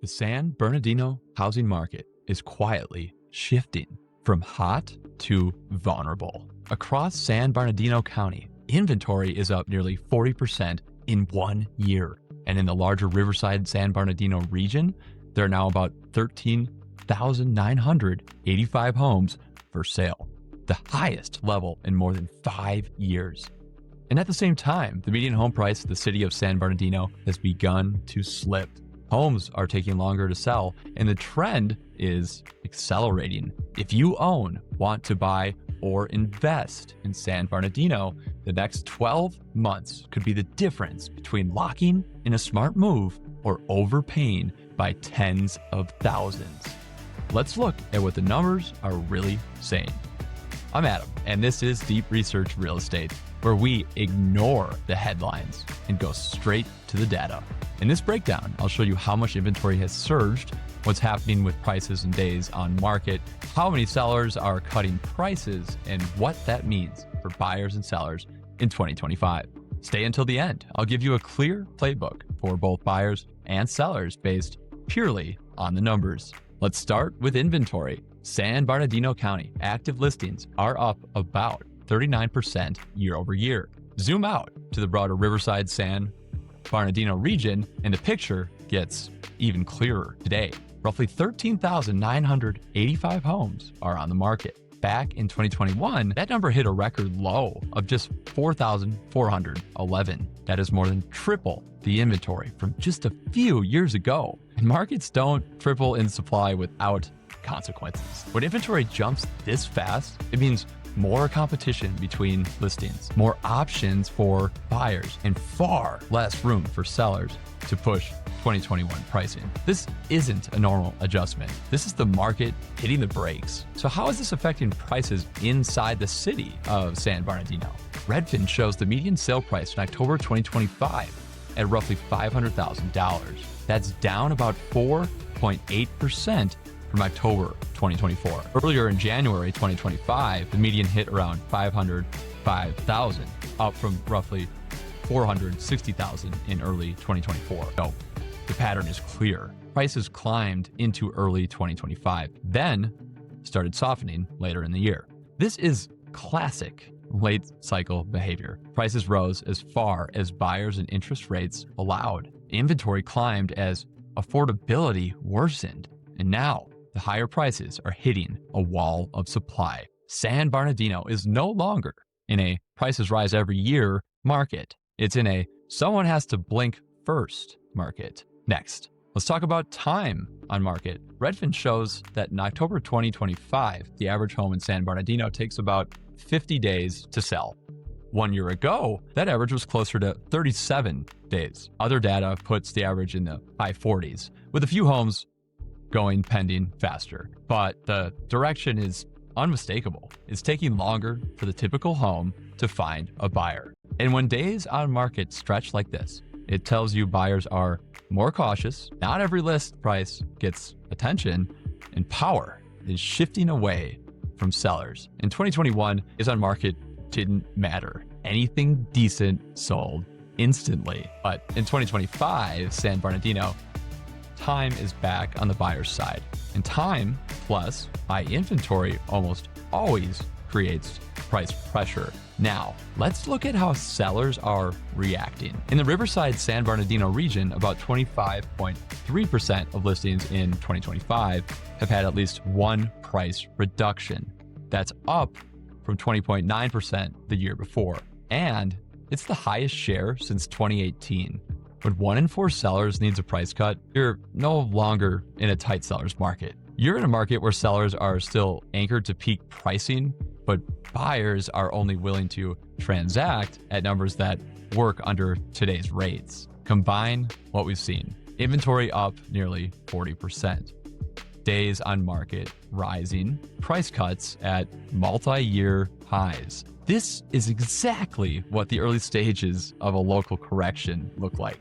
The San Bernardino housing market is quietly shifting from hot to vulnerable. Across San Bernardino County, inventory is up nearly 40% in 1 year. And in the larger Riverside San Bernardino region, there are now about 13,985 homes for sale, the highest level in more than 5 years. And at the same time, the median home price of the city of San Bernardino has begun to slip. Homes are taking longer to sell, and the trend is accelerating. If you own, want to buy, or invest in San Bernardino, the next 12 months could be the difference between locking in a smart move or overpaying by tens of thousands. Let's look at what the numbers are really saying. I'm Adam, and this is Deep Research Real Estate, where we ignore the headlines and go straight to the data. In this breakdown, I'll show you how much inventory has surged, what's happening with prices and days on market, how many sellers are cutting prices, and what that means for buyers and sellers in 2025. Stay until the end. I'll give you a clear playbook for both buyers and sellers based purely on the numbers. Let's start with inventory. San Bernardino County active listings are up about 39% year over year. Zoom out to the broader Riverside San Bernardino region, and the picture gets even clearer today. Roughly 13,985 homes are on the market. Back in 2021, that number hit a record low of just 4,411. That is more than triple the inventory from just a few years ago. And markets don't triple in supply without consequences. When inventory jumps this fast, it means more competition between listings, more options for buyers, and far less room for sellers to push 2021 pricing. This isn't a normal adjustment. This is the market hitting the brakes. So how is this affecting prices inside the city of San Bernardino? Redfin shows the median sale price in October 2025 at roughly $500,000. That's down about 4.8% from October 2024. Earlier in January 2025, the median hit around 505,000, up from roughly 460,000 in early 2024. So the pattern is clear. Prices climbed into early 2025, then started softening later in the year. This is classic late cycle behavior. Prices rose as far as buyers and interest rates allowed. Inventory climbed as affordability worsened, and now the higher prices are hitting a wall of supply. San Bernardino is no longer in a prices rise every year market. It's in a someone has to blink first market. Next, let's talk about time on market. Redfin shows that in October 2025, the average home in San Bernardino takes about 50 days to sell. 1 year ago, that average was closer to 37 days. Other data puts the average in the high 40s, with a few homes going pending faster. But the direction is unmistakable. It's taking longer for the typical home to find a buyer. And when days on market stretch like this, it tells you buyers are more cautious. Not every list price gets attention, and power is shifting away from sellers. In 2021, days on market didn't matter. Anything decent sold instantly. But in 2025, San Bernardino, time is back on the buyer's side. And time plus high inventory almost always creates price pressure. Now, let's look at how sellers are reacting. In the Riverside San Bernardino region, about 25.3% of listings in 2025 have had at least one price reduction. That's up from 20.9% the year before. And it's the highest share since 2018. When 1 in 4 sellers needs a price cut, you're no longer in a tight seller's market. You're in a market where sellers are still anchored to peak pricing, but buyers are only willing to transact at numbers that work under today's rates. Combine what we've seen. Inventory up nearly 40%. Days on market rising. Price cuts at multi-year highs. This is exactly what the early stages of a local correction look like.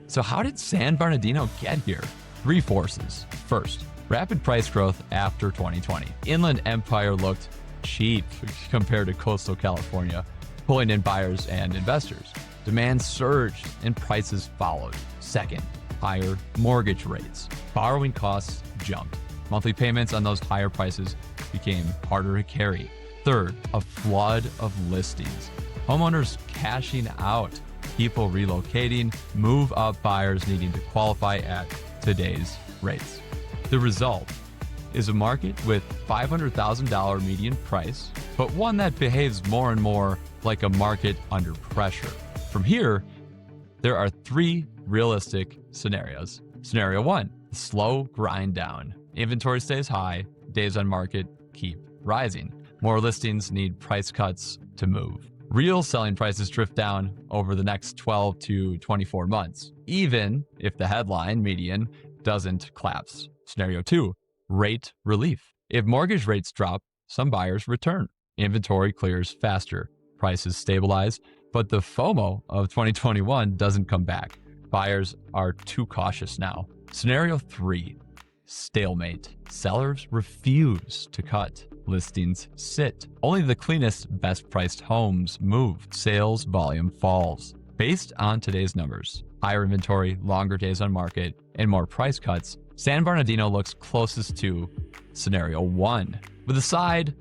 So how did San Bernardino get here? 3 forces. First, rapid price growth after 2020. Inland Empire looked cheap compared to coastal California, pulling in buyers and investors. Demand surged and prices followed. Second, higher mortgage rates. Borrowing costs jumped. Monthly payments on those higher prices became harder to carry. Third, a flood of listings. Homeowners cashing out, people relocating, move-up buyers needing to qualify at today's rates. The result is a market with $500,000 median price, but one that behaves more and more like a market under pressure. From here, there are three realistic scenarios. Scenario one, slow grind down. Inventory stays high, days on market keep rising. More listings need price cuts to move. Real selling prices drift down over the next 12 to 24 months, even if the headline median doesn't collapse. Scenario two, rate relief. If mortgage rates drop, some buyers return. Inventory clears faster. Prices stabilize, but the FOMO of 2021 doesn't come back. Buyers are too cautious now. Scenario three, stalemate. Sellers refuse to cut. Listings sit. Only the cleanest, best priced homes move. Sales volume falls. Based on today's numbers, higher inventory, longer days on market, and more price cuts, San Bernardino looks closest to scenario one, with a side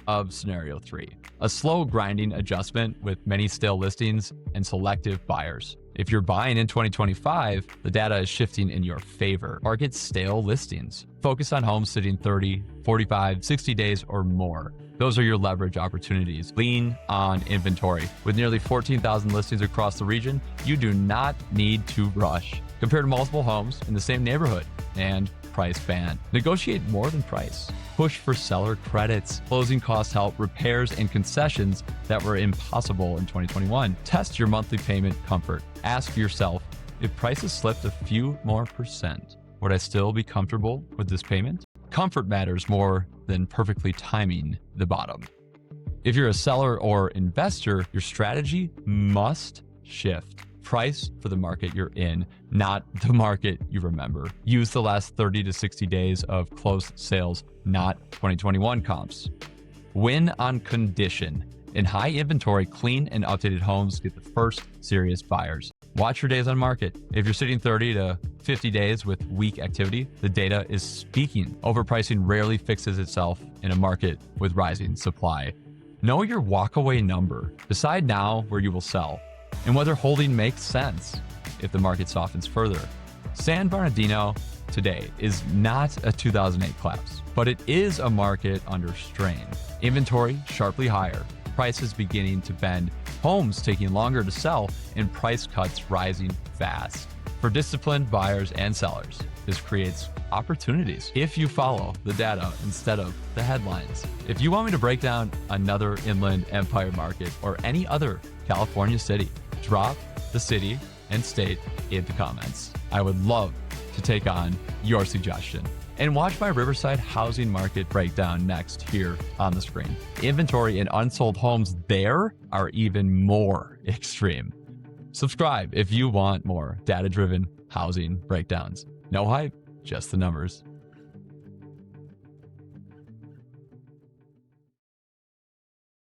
of scenario three. A slow grinding adjustment with many stale listings and selective buyers. If you're buying in 2025, the data is shifting in your favor. Target stale listings. Focus on homes sitting 30, 45, 60 days or more. Those are your leverage opportunities. Lean on inventory. With nearly 14,000 listings across the region, you do not need to rush. Compare to multiple homes in the same neighborhood and price band. Negotiate more than price. Push for seller credits. Closing cost help, repairs, and concessions that were impossible in 2021. Test your monthly payment comfort. Ask yourself, if prices slipped a few more percent, would I still be comfortable with this payment? Comfort matters more than perfectly timing the bottom. If you're a seller or investor, your strategy must shift. Price for the market you're in, not the market you remember. Use the last 30 to 60 days of closed sales, not 2021 comps. Win on condition. In high inventory, clean and updated homes get the first serious buyers. Watch your days on market. If you're sitting 30 to 50 days with weak activity, the data is speaking. Overpricing rarely fixes itself in a market with rising supply. Know your walkaway number. Decide now where you will sell and whether holding makes sense if the market softens further. San Bernardino today is not a 2008 collapse, but it is a market under strain. Inventory sharply higher, prices beginning to bend, homes taking longer to sell, and price cuts rising fast. For disciplined buyers and sellers, this creates opportunities if you follow the data instead of the headlines. If you want me to break down another Inland Empire market or any other California city, drop the city and state in the comments. I would love to take on your suggestion. And watch my Riverside housing market breakdown next here on the screen. Inventory and unsold homes there are even more extreme. Subscribe if you want more data-driven housing breakdowns. No hype, just the numbers.